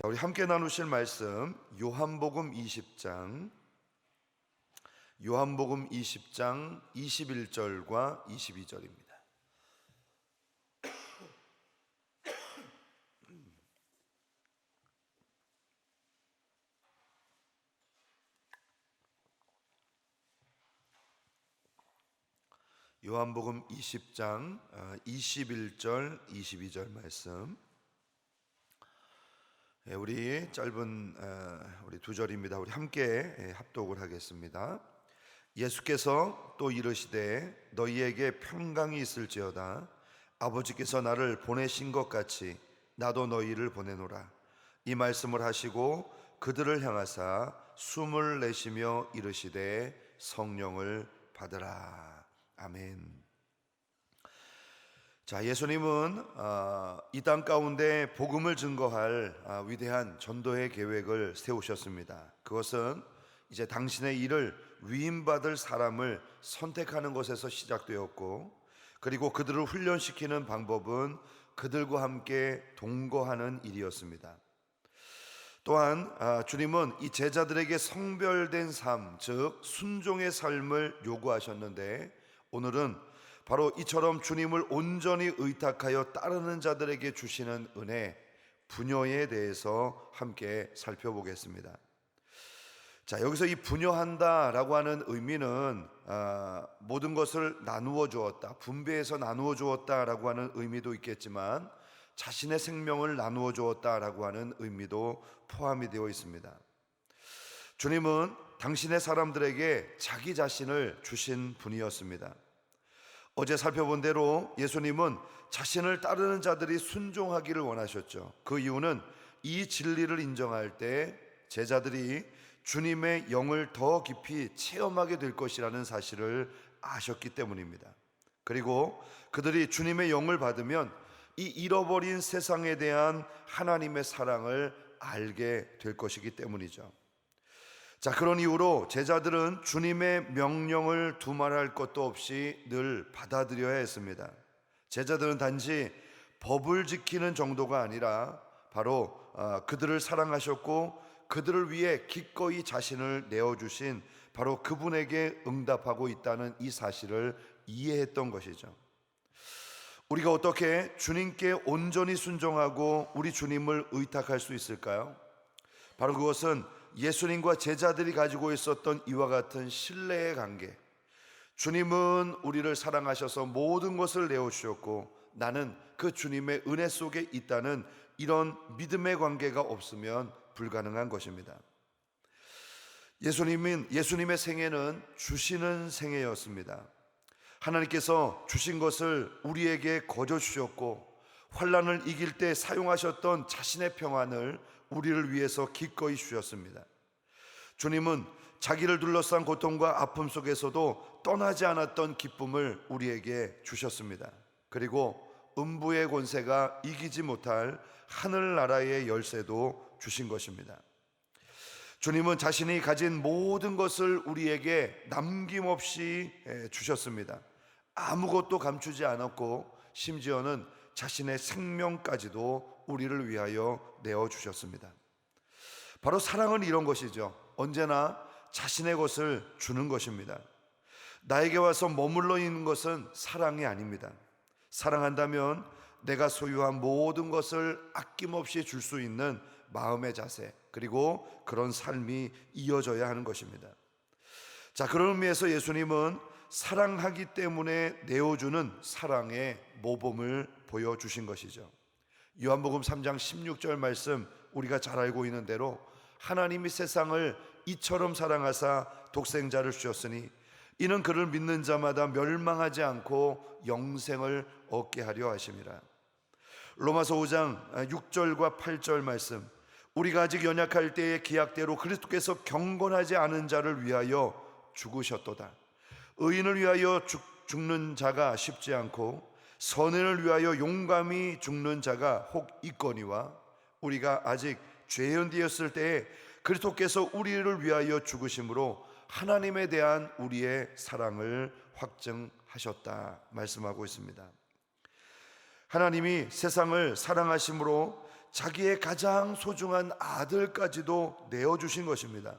자, 우리 함께 나누실 말씀 요한복음 20장 21절과 22절입니다. 요한복음 20장 21절 22절 말씀. 우리 짧은 우리 두 절입니다. 우리 함께 합독을 하겠습니다. 예수께서 또 이르시되 너희에게 평강이 있을지어다. 아버지께서 나를 보내신 것 같이 나도 너희를 보내노라. 이 말씀을 하시고 그들을 향하사 숨을 내쉬며 이르시되 성령을 받으라. 아멘. 자, 예수님은 이 땅 가운데 복음을 증거할 위대한 전도의 계획을 세우셨습니다. 그것은 이제 당신의 일을 위임받을 사람을 선택하는 것에서 시작되었고, 그리고 그들을 훈련시키는 방법은 그들과 함께 동거하는 일이었습니다. 또한 주님은 이 제자들에게 성별된 삶, 즉 순종의 삶을 요구하셨는데, 오늘은 바로 이처럼 주님을 온전히 의탁하여 따르는 자들에게 주시는 은혜, 부녀에 대해서 함께 살펴보겠습니다. 자, 여기서 이 부녀한다라고 하는 의미는 모든 것을 나누어 주었다, 분배해서 나누어 주었다라고 하는 의미도 있겠지만, 자신의 생명을 나누어 주었다라고 하는 의미도 포함이 되어 있습니다. 주님은 당신의 사람들에게 자기 자신을 주신 분이었습니다. 어제 살펴본 대로 예수님은 자신을 따르는 자들이 순종하기를 원하셨죠. 그 이유는 이 진리를 인정할 때 제자들이 주님의 영을 더 깊이 체험하게 될 것이라는 사실을 아셨기 때문입니다. 그리고 그들이 주님의 영을 받으면 이 잃어버린 세상에 대한 하나님의 사랑을 알게 될 것이기 때문이죠. 자, 그런 이유로 제자들은 주님의 명령을 두말할 것도 없이 늘 받아들여야 했습니다. 제자들은 단지 법을 지키는 정도가 아니라 바로 그들을 사랑하셨고 그들을 위해 기꺼이 자신을 내어주신 바로 그분에게 응답하고 있다는 이 사실을 이해했던 것이죠. 우리가 어떻게 주님께 온전히 순종하고 우리 주님을 의탁할 수 있을까요? 바로 그것은 예수님과 제자들이 가지고 있었던 이와 같은 신뢰의 관계. 주님은 우리를 사랑하셔서 모든 것을 내어주셨고 나는 그 주님의 은혜 속에 있다는 이런 믿음의 관계가 없으면 불가능한 것입니다. 예수님의 생애는 주시는 생애였습니다. 하나님께서 주신 것을 우리에게 거저 주셨고 환난을 이길 때 사용하셨던 자신의 평안을 우리를 위해서 기꺼이 주셨습니다. 주님은 자기를 둘러싼 고통과 아픔 속에서도 떠나지 않았던 기쁨을 우리에게 주셨습니다. 그리고 음부의 권세가 이기지 못할 하늘나라의 열쇠도 주신 것입니다. 주님은 자신이 가진 모든 것을 우리에게 남김없이 주셨습니다. 아무것도 감추지 않았고 심지어는 자신의 생명까지도 우리를 위하여 내어주셨습니다. 바로 사랑은 이런 것이죠. 언제나 자신의 것을 주는 것입니다. 나에게 와서 머물러 있는 것은 사랑이 아닙니다. 사랑한다면 내가 소유한 모든 것을 아낌없이 줄 수 있는 마음의 자세, 그리고 그런 삶이 이어져야 하는 것입니다. 자, 그런 의미에서 예수님은 사랑하기 때문에 내어주는 사랑의 모범을 보여주신 것이죠. 요한복음 3장 16절 말씀, 우리가 잘 알고 있는 대로 하나님이 세상을 이처럼 사랑하사 독생자를 주셨으니 이는 그를 믿는 자마다 멸망하지 않고 영생을 얻게 하려 하심이라. 로마서 5장 6절과 8절 말씀, 우리가 아직 연약할 때의 기약대로 그리스도께서 경건하지 않은 자를 위하여 죽으셨도다. 의인을 위하여 죽는 자가 쉽지 않고 선인을 위하여 용감히 죽는 자가 혹 있거니와 우리가 아직 죄인 되었을 때에 그리스도께서 우리를 위하여 죽으심으로 하나님에 대한 우리의 사랑을 확증하셨다 말씀하고 있습니다. 하나님이 세상을 사랑하심으로 자기의 가장 소중한 아들까지도 내어주신 것입니다.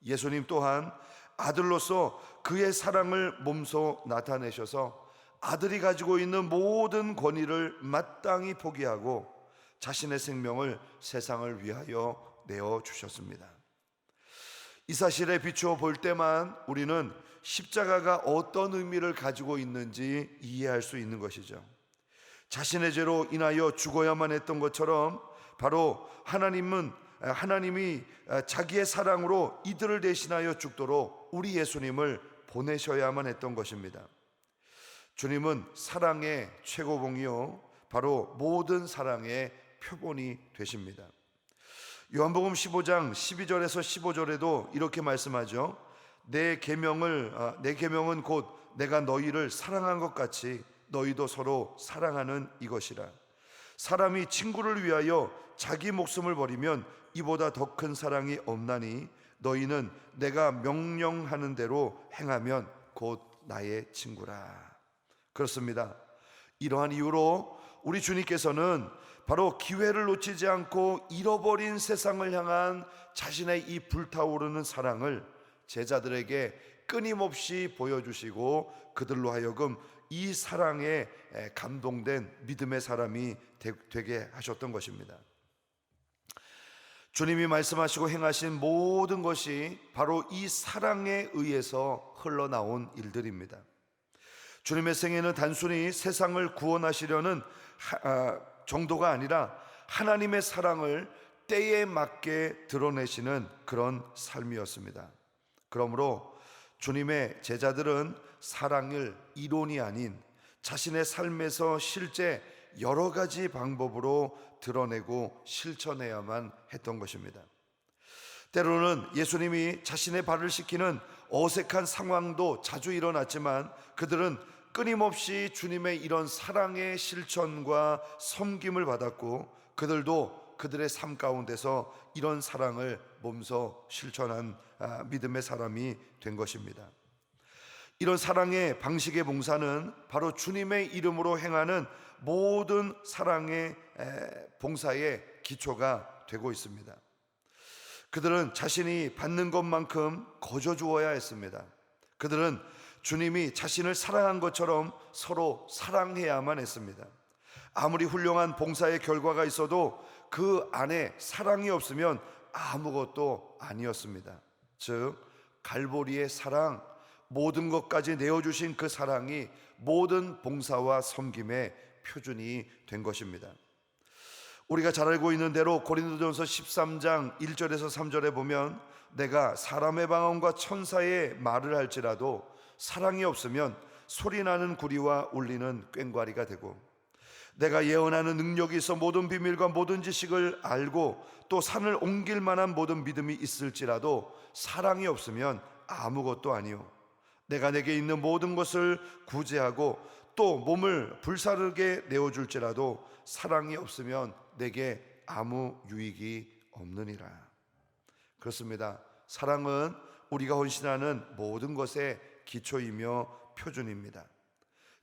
예수님 또한 아들로서 그의 사랑을 몸소 나타내셔서 아들이 가지고 있는 모든 권위를 마땅히 포기하고 자신의 생명을 세상을 위하여 내어주셨습니다. 이 사실에 비추어 볼 때만 우리는 십자가가 어떤 의미를 가지고 있는지 이해할 수 있는 것이죠. 자신의 죄로 인하여 죽어야만 했던 것처럼 바로 하나님이 자기의 사랑으로 이들을 대신하여 죽도록 우리 예수님을 보내셔야만 했던 것입니다. 주님은 사랑의 최고봉이요 바로 모든 사랑의 표본이 되십니다. 요한복음 15장 12절에서 15절에도 이렇게 말씀하죠. 내 계명은 곧 내가 너희를 사랑한 것 같이 너희도 서로 사랑하는 이것이라. 사람이 친구를 위하여 자기 목숨을 버리면 이보다 더 큰 사랑이 없나니 너희는 내가 명령하는 대로 행하면 곧 나의 친구라. 그렇습니다. 이러한 이유로 우리 주님께서는 바로 기회를 놓치지 않고 잃어버린 세상을 향한 자신의 이 불타오르는 사랑을 제자들에게 끊임없이 보여주시고 그들로 하여금 이 사랑에 감동된 믿음의 사람이 되게 하셨던 것입니다. 주님이 말씀하시고 행하신 모든 것이 바로 이 사랑에 의해서 흘러나온 일들입니다. 주님의 생애는 단순히 세상을 구원하시려는 정도가 아니라 하나님의 사랑을 때에 맞게 드러내시는 그런 삶이었습니다. 그러므로 주님의 제자들은 사랑을 이론이 아닌 자신의 삶에서 실제 여러 가지 방법으로 드러내고 실천해야만 했던 것입니다. 때로는 예수님이 자신의 발을 씻기는 어색한 상황도 자주 일어났지만 그들은 끊임없이 주님의 이런 사랑의 실천과 섬김을 받았고 그들도 그들의 삶 가운데서 이런 사랑을 몸소 실천한 믿음의 사람이 된 것입니다. 이런 사랑의 방식의 봉사는 바로 주님의 이름으로 행하는 모든 사랑의 봉사의 기초가 되고 있습니다. 그들은 자신이 받는 것만큼 거저 주어야 했습니다. 그들은 주님이 자신을 사랑한 것처럼 서로 사랑해야만 했습니다. 아무리 훌륭한 봉사의 결과가 있어도 그 안에 사랑이 없으면 아무것도 아니었습니다. 즉 갈보리의 사랑, 모든 것까지 내어주신 그 사랑이 모든 봉사와 섬김의 표준이 된 것입니다. 우리가 잘 알고 있는 대로 고린도전서 13장 1절에서 3절에 보면 내가 사람의 방언과 천사의 말을 할지라도 사랑이 없으면 소리나는 구리와 울리는 꽹과리가 되고 내가 예언하는 능력이 있어 모든 비밀과 모든 지식을 알고 또 산을 옮길 만한 모든 믿음이 있을지라도 사랑이 없으면 아무것도 아니요 내가 내게 있는 모든 것을 구제하고 또 몸을 불사르게 내어줄지라도 사랑이 없으면 내게 아무 유익이 없느니라. 그렇습니다. 사랑은 우리가 헌신하는 모든 것의 기초이며 표준입니다.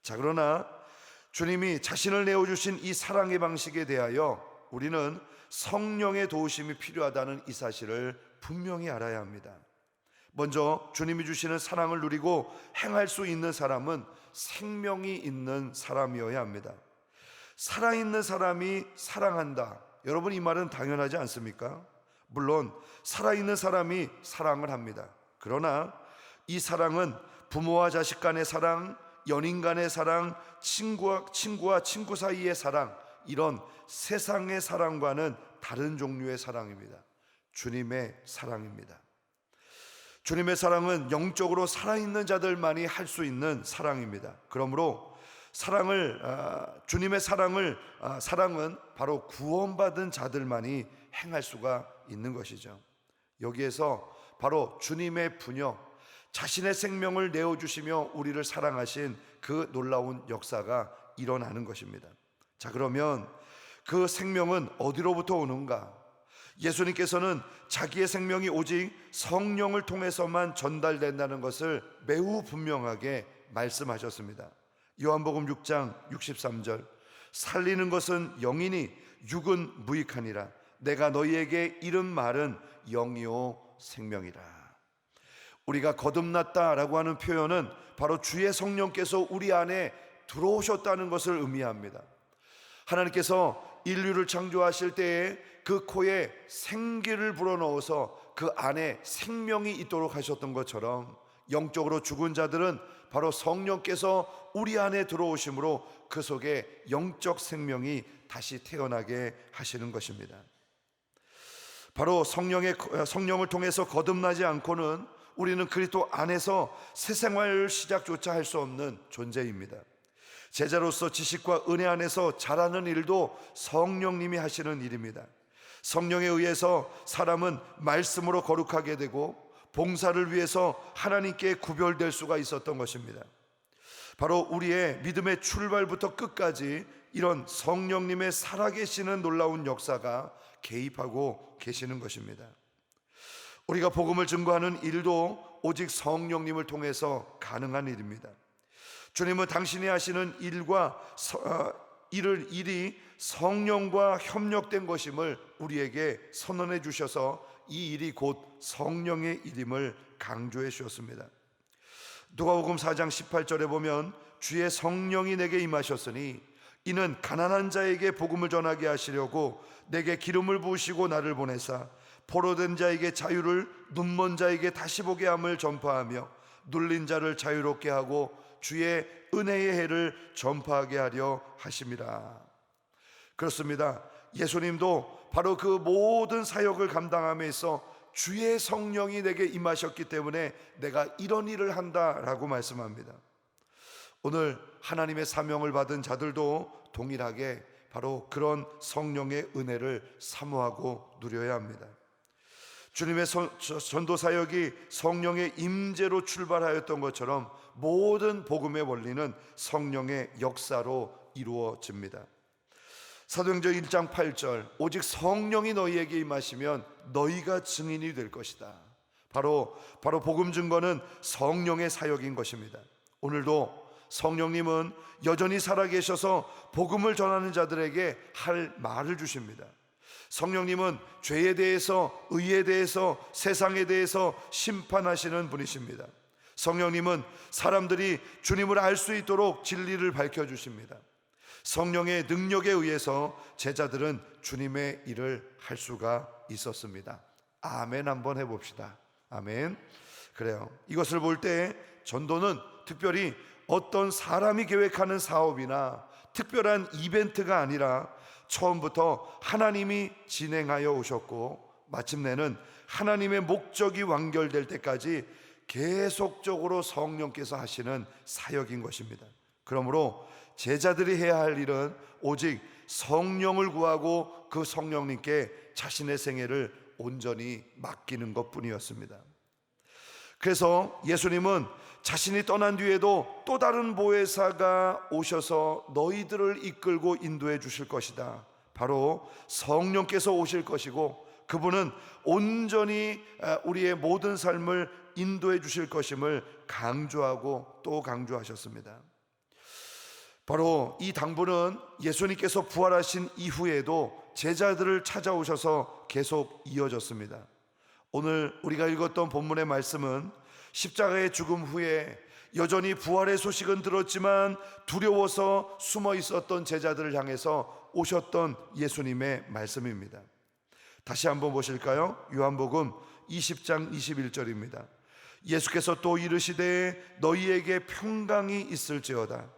자, 그러나 주님이 자신을 내어주신 이 사랑의 방식에 대하여 우리는 성령의 도우심이 필요하다는 이 사실을 분명히 알아야 합니다. 먼저 주님이 주시는 사랑을 누리고 행할 수 있는 사람은 생명이 있는 사람이어야 합니다. 살아있는 사람이 사랑한다. 여러분, 이 말은 당연하지 않습니까? 물론 살아있는 사람이 사랑을 합니다. 그러나 이 사랑은 부모와 자식 간의 사랑, 연인 간의 사랑, 친구와 친구 사이의 사랑, 이런 세상의 사랑과는 다른 종류의 사랑입니다. 주님의 사랑입니다. 주님의 사랑은 영적으로 살아있는 자들만이 할 수 있는 사랑입니다. 그러므로 주님의 사랑은 바로 구원받은 자들만이 행할 수가 있는 것이죠. 여기에서 바로 주님의 부녀, 자신의 생명을 내어주시며 우리를 사랑하신 그 놀라운 역사가 일어나는 것입니다. 자, 그러면 그 생명은 어디로부터 오는가? 예수님께서는 자기의 생명이 오직 성령을 통해서만 전달된다는 것을 매우 분명하게 말씀하셨습니다. 요한복음 6장 63절 살리는 것은 영이니 육은 무익하니라. 내가 너희에게 이른 말은 영이요 생명이라. 우리가 거듭났다라고 하는 표현은 바로 주의 성령께서 우리 안에 들어오셨다는 것을 의미합니다. 하나님께서 인류를 창조하실 때에 그 코에 생기를 불어넣어서 그 안에 생명이 있도록 하셨던 것처럼 영적으로 죽은 자들은 바로 성령께서 우리 안에 들어오심으로 그 속에 영적 생명이 다시 태어나게 하시는 것입니다. 바로 성령을 통해서 거듭나지 않고는 우리는 그리스도 안에서 새 생활 시작조차 할 수 없는 존재입니다. 제자로서 지식과 은혜 안에서 자라는 일도 성령님이 하시는 일입니다. 성령에 의해서 사람은 말씀으로 거룩하게 되고 봉사를 위해서 하나님께 구별될 수가 있었던 것입니다. 바로 우리의 믿음의 출발부터 끝까지 이런 성령님의 살아계시는 놀라운 역사가 개입하고 계시는 것입니다. 우리가 복음을 증거하는 일도 오직 성령님을 통해서 가능한 일입니다. 주님은 당신이 하시는 일이 성령과 협력된 것임을 우리에게 선언해 주셔서 이 일이 곧 성령의 일임을 강조해 주셨습니다. 누가복음 4장 18절에 보면 주의 성령이 내게 임하셨으니 이는 가난한 자에게 복음을 전하게 하시려고 내게 기름을 부으시고 나를 보내사 포로된 자에게 자유를, 눈먼 자에게 다시 보게 함을 전파하며 눌린 자를 자유롭게 하고 주의 은혜의 해를 전파하게 하려 하심이라. 그렇습니다. 예수님도 바로 그 모든 사역을 감당함에 있어 주의 성령이 내게 임하셨기 때문에 내가 이런 일을 한다라고 말씀합니다. 오늘 하나님의 사명을 받은 자들도 동일하게 바로 그런 성령의 은혜를 사모하고 누려야 합니다. 주님의 전도 사역이 성령의 임재로 출발하였던 것처럼 모든 복음의 원리는 성령의 역사로 이루어집니다. 사도행전 1장 8절 오직 성령이 너희에게 임하시면 너희가 증인이 될 것이다. 바로 복음 증거는 성령의 사역인 것입니다. 오늘도 성령님은 여전히 살아계셔서 복음을 전하는 자들에게 할 말을 주십니다. 성령님은 죄에 대해서, 의에 대해서, 세상에 대해서 심판하시는 분이십니다. 성령님은 사람들이 주님을 알 수 있도록 진리를 밝혀주십니다. 성령의 능력에 의해서 제자들은 주님의 일을 할 수가 있었습니다. 아멘. 한번 해봅시다. 아멘. 그래요. 이것을 볼 때 전도는 특별히 어떤 사람이 계획하는 사업이나 특별한 이벤트가 아니라 처음부터 하나님이 진행하여 오셨고 마침내는 하나님의 목적이 완결될 때까지 계속적으로 성령께서 하시는 사역인 것입니다. 그러므로 제자들이 해야 할 일은 오직 성령을 구하고 그 성령님께 자신의 생애를 온전히 맡기는 것뿐이었습니다. 그래서 예수님은 자신이 떠난 뒤에도 또 다른 보혜사가 오셔서 너희들을 이끌고 인도해 주실 것이다. 바로 성령께서 오실 것이고 그분은 온전히 우리의 모든 삶을 인도해 주실 것임을 강조하고 또 강조하셨습니다. 바로 이 당부는 예수님께서 부활하신 이후에도 제자들을 찾아오셔서 계속 이어졌습니다. 오늘 우리가 읽었던 본문의 말씀은 십자가의 죽음 후에 여전히 부활의 소식은 들었지만 두려워서 숨어 있었던 제자들을 향해서 오셨던 예수님의 말씀입니다. 다시 한번 보실까요? 요한복음 20장 21절입니다. 예수께서 또 이르시되 너희에게 평강이 있을지어다.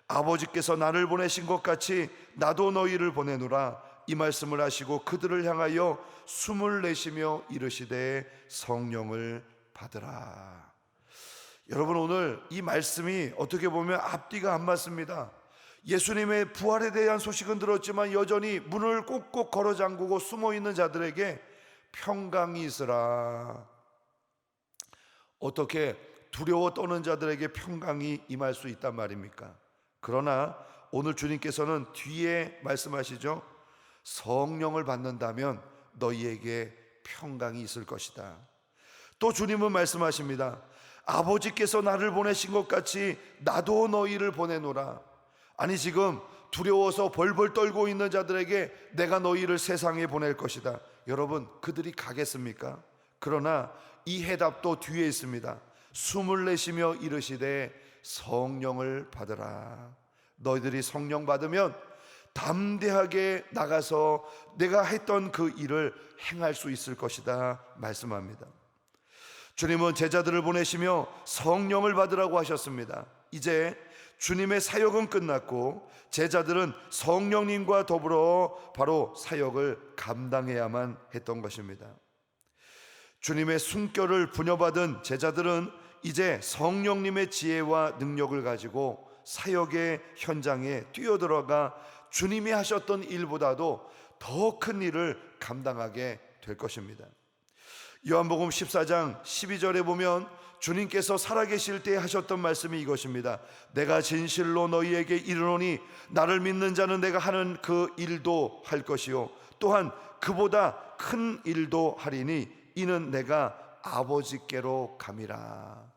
아버지께서 나를 보내신 것 같이 나도 너희를 보내노라. 이 말씀을 하시고 그들을 향하여 숨을 내쉬며 이르시되 성령을 받으라. 여러분, 오늘 이 말씀이 어떻게 보면 앞뒤가 안 맞습니다. 예수님의 부활에 대한 소식은 들었지만 여전히 문을 꼭꼭 걸어 잠그고 숨어 있는 자들에게 평강이 있으라. 어떻게 두려워 떠는 자들에게 평강이 임할 수 있단 말입니까? 그러나 오늘 주님께서는 뒤에 말씀하시죠. 성령을 받는다면 너희에게 평강이 있을 것이다. 또 주님은 말씀하십니다. 아버지께서 나를 보내신 것 같이 나도 너희를 보내노라. 아니, 지금 두려워서 벌벌 떨고 있는 자들에게 내가 너희를 세상에 보낼 것이다. 여러분, 그들이 가겠습니까? 그러나 이 해답도 뒤에 있습니다. 숨을 내쉬며 이르시되 성령을 받으라. 너희들이 성령 받으면 담대하게 나가서 내가 했던 그 일을 행할 수 있을 것이다 말씀합니다. 주님은 제자들을 보내시며 성령을 받으라고 하셨습니다. 이제 주님의 사역은 끝났고 제자들은 성령님과 더불어 바로 사역을 감당해야만 했던 것입니다. 주님의 숨결을 부여받은 제자들은 이제 성령님의 지혜와 능력을 가지고 사역의 현장에 뛰어들어가 주님이 하셨던 일보다도 더 큰 일을 감당하게 될 것입니다. 요한복음 14장 12절에 보면 주님께서 살아계실 때 하셨던 말씀이 이것입니다. 내가 진실로 너희에게 이르노니 나를 믿는 자는 내가 하는 그 일도 할 것이요 또한 그보다 큰 일도 하리니 이는 내가 아버지께로 감이라.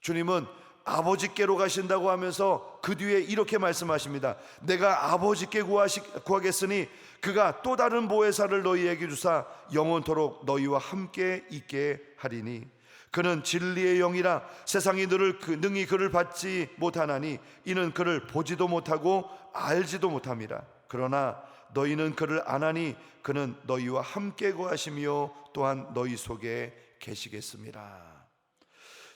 주님은 아버지께로 가신다고 하면서 그 뒤에 이렇게 말씀하십니다. 내가 아버지께 구하겠으니 그가 또 다른 보혜사를 너희에게 주사 영원토록 너희와 함께 있게 하리니 그는 진리의 영이라 세상이 능히 그를 받지 못하나니 이는 그를 보지도 못하고 알지도 못함이라. 그러나 너희는 그를 아나니 그는 너희와 함께 거하시며 또한 너희 속에 계시겠습니다.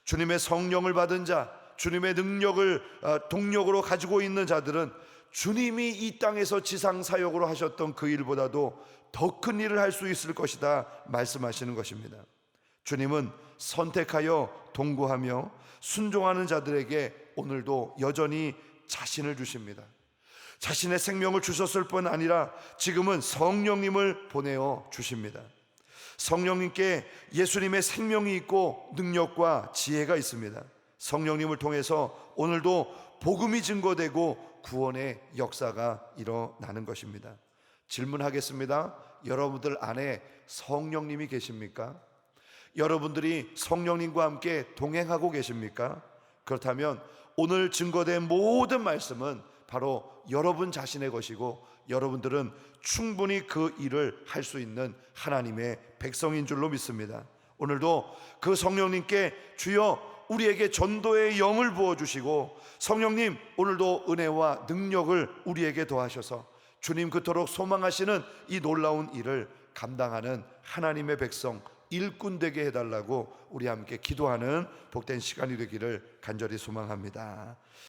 주님의 성령을 받은 자, 주님의 능력을 동력으로 가지고 있는 자들은 주님이 이 땅에서 지상 사역으로 하셨던 그 일보다도 더 큰 일을 할 수 있을 것이다 말씀하시는 것입니다. 주님은 선택하여 동거하며 순종하는 자들에게 오늘도 여전히 자신을 주십니다. 자신의 생명을 주셨을 뿐 아니라 지금은 성령님을 보내어 주십니다. 성령님께 예수님의 생명이 있고 능력과 지혜가 있습니다. 성령님을 통해서 오늘도 복음이 증거되고 구원의 역사가 일어나는 것입니다. 질문하겠습니다. 여러분들 안에 성령님이 계십니까? 여러분들이 성령님과 함께 동행하고 계십니까? 그렇다면 오늘 증거된 모든 말씀은 바로 여러분 자신의 것이고 여러분들은 충분히 그 일을 할 수 있는 하나님의 백성인 줄로 믿습니다. 오늘도 그 성령님께 주여 우리에게 전도의 영을 부어주시고 성령님 오늘도 은혜와 능력을 우리에게 더하셔서 주님 그토록 소망하시는 이 놀라운 일을 감당하는 하나님의 백성 일꾼 되게 해달라고 우리 함께 기도하는 복된 시간이 되기를 간절히 소망합니다.